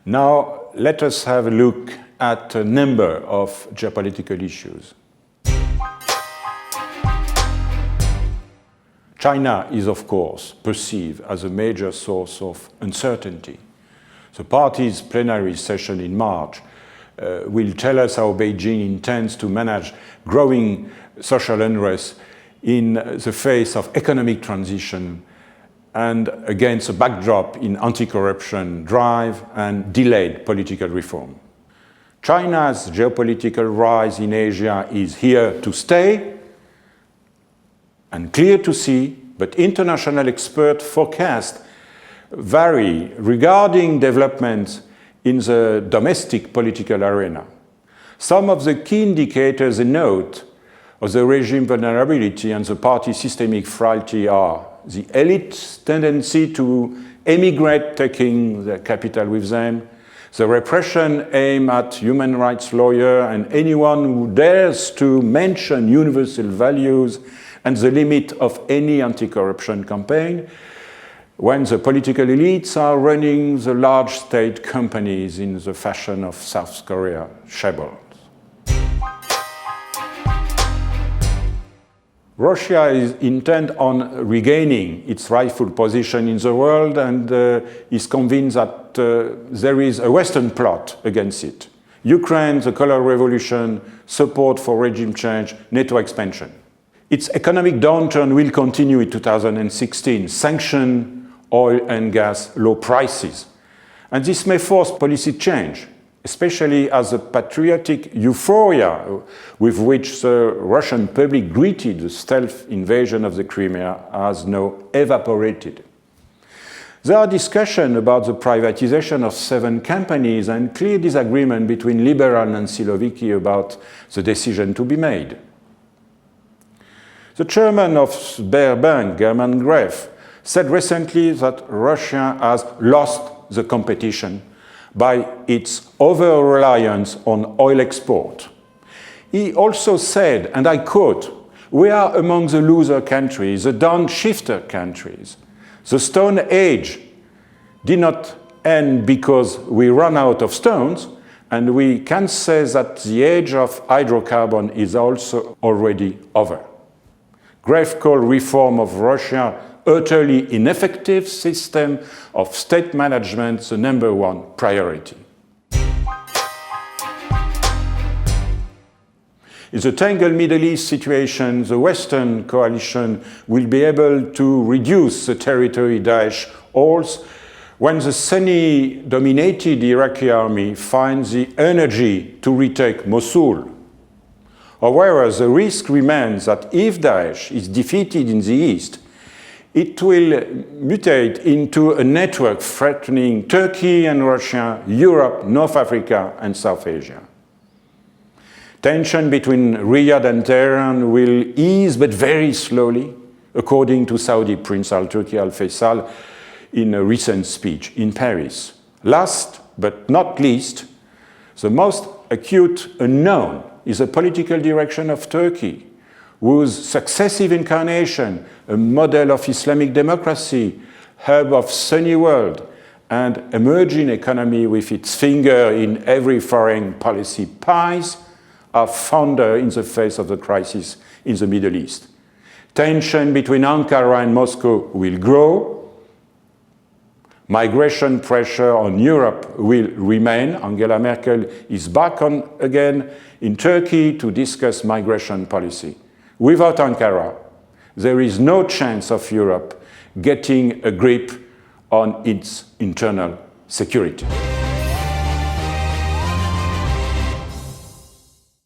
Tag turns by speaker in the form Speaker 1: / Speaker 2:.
Speaker 1: Now, let us have a look at a number of geopolitical issues. China is, of course, perceived as a major source of uncertainty. The party's plenary session in March will tell us how Beijing intends to manage growing social unrest in the face of economic transition and against a backdrop in anti-corruption drive and delayed political reform. China's geopolitical rise in Asia is here to stay and clear to see, but international expert forecasts vary regarding developments in the domestic political arena. Some of the key indicators they note of the regime vulnerability and the party's systemic frailty are the elite's tendency to emigrate, taking the capital with them, the repression aimed at human rights lawyers and anyone who dares to mention universal values, and the limit of any anti-corruption campaign when the political elites are running the large state companies in the fashion of South Korea chaebols. Russia is intent on regaining its rightful position in the world and is convinced that there is a Western plot against it. Ukraine, the color revolution, support for regime change, NATO expansion. Its economic downturn will continue in 2016, sanction oil and gas low prices. And this may force policy change, especially as the patriotic euphoria with which the Russian public greeted the stealth invasion of the Crimea has now evaporated. There are discussions about the privatization of 7 companies and clear disagreement between liberal and Siloviki about the decision to be made. The chairman of Sberbank, German Gref, said recently that Russia has lost the competition by its over-reliance on oil export. He also said, and I quote, "We are among the loser countries, the downshifter countries. The Stone Age did not end because we ran out of stones, and we can say that the age of hydrocarbon is also already over." Gref called reform of Russia utterly ineffective system of state management the #1 priority. In the tangled Middle East situation, the Western coalition will be able to reduce the territory Daesh holds when the Sunni-dominated Iraqi army finds the energy to retake Mosul. However, the risk remains that if Daesh is defeated in the east, it will mutate into a network threatening Turkey and Russia, Europe, North Africa, and South Asia. Tension between Riyadh and Tehran will ease, but very slowly, according to Saudi Prince Al-Turki Al-Faisal in a recent speech in Paris. Last but not least, the most acute unknown is the political direction of Turkey, whose successive incarnation, a model of Islamic democracy, hub of Sunni world, and emerging economy with its finger in every foreign policy pies, are founder in the face of the crisis in the Middle East. Tension between Ankara and Moscow will grow. Migration pressure on Europe will remain. Angela Merkel is back on again in Turkey to discuss migration policy. Without Ankara, there is no chance of Europe getting a grip on its internal security.